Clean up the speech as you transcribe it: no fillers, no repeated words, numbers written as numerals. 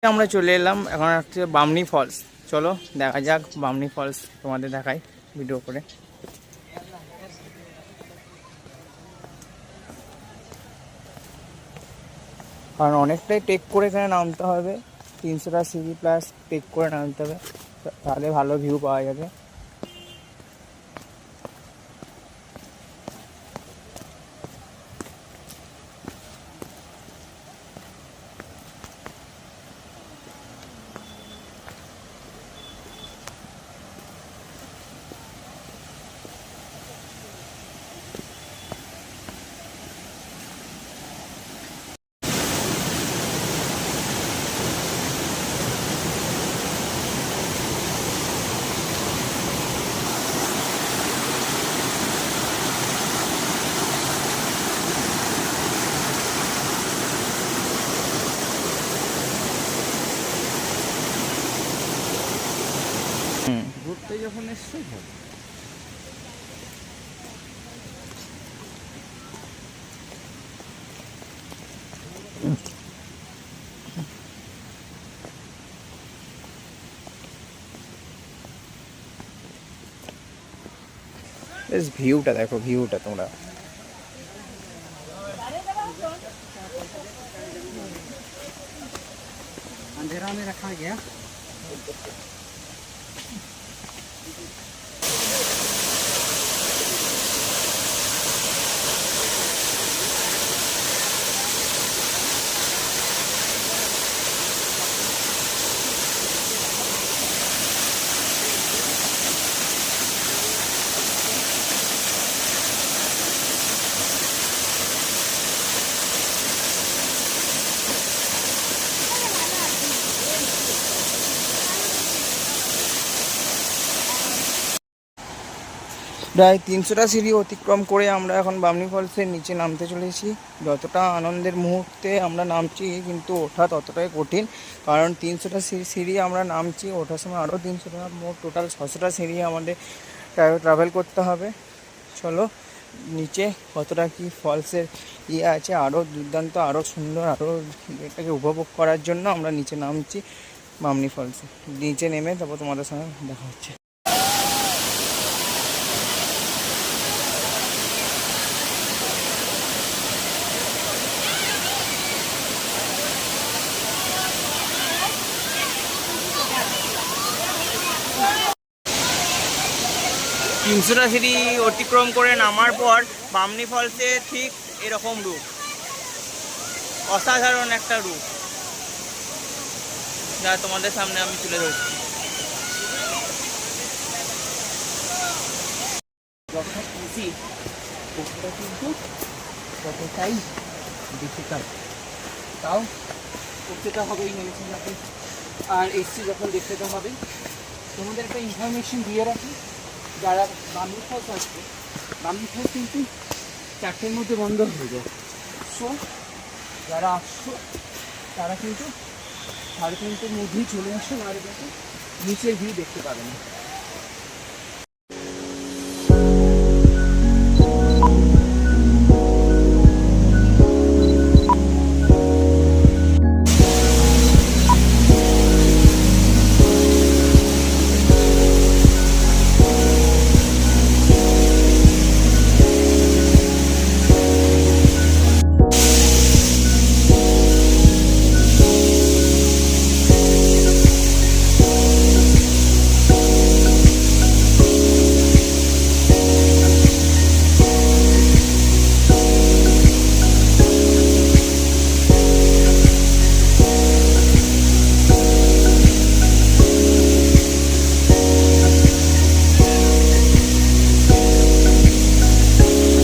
আমরা চলে এলাম এখন হচ্ছে বামনি ফলস। চলো দেখা যাক বামনি ফলস, তোমাদের দেখাই ভিডিও করে। কারণ অনেকটাই টেক করে এখানে নামতে হবে, 300টা সিঁড়ি প্লাস টেক করে নামতে হবে, তাহলে ভালো ভিউ পাওয়া যাবে। ঘুরতে যখন এসছো বেশ ভিউটা দেখো, ভিউটা তোমরা। अंधेरा में रखा गया। প্রায় 300টা সিঁড়ি অতিক্রম করে আমরা এখন বামনি ফলসের নিচে নামতে চলেছি। যতটা আনন্দের মুহূর্তে আমরা নামছি, কিন্তু ওঠা ততটাই কঠিন, কারণ 300টা সিঁড়ি আমরা নামছি, ওঠার সময় আরও 300টা, মোট টোটাল 600টা সিঁড়ি আমাদের ট্রাভেল করতে হবে। চলো নিচে কতটা কি ফলসের আছে, আরও দুর্দান্ত, আরও সুন্দর, আরও এটাকে উপভোগ করার জন্য আমরা নিচে নামছি বামনি ফলসে। নিচে নেমে তারপর তোমাদের সঙ্গে দেখা হচ্ছে। 300টা সিঁড়ি অতিক্রম করে নামার পর বামনি ফলসে ঠিক এরকম রূপ, অসাধারণ একটা রূপ, যা তোমাদের সামনে আমি তুলে ধরছি। যতটা খুশি ততটা কিন্তু ততটাই ডিফিকাল্ট, তাও করতে তো হবেই, মেরেছি যাতে। আর এসছি যখন দেখতে তো হবে। তোমাদের একটা ইনফরমেশন দিয়ে রাখি, যারা বামনি ফলস আসবে, বামনি ফলস কিন্তু 4টের মধ্যে বন্ধ হয়ে যায়। সো যারা আসছো তারা কিন্তু 3:30টার মধ্যেই চলে আসো, আর নিচের ভিউ দেখতে পাবে না।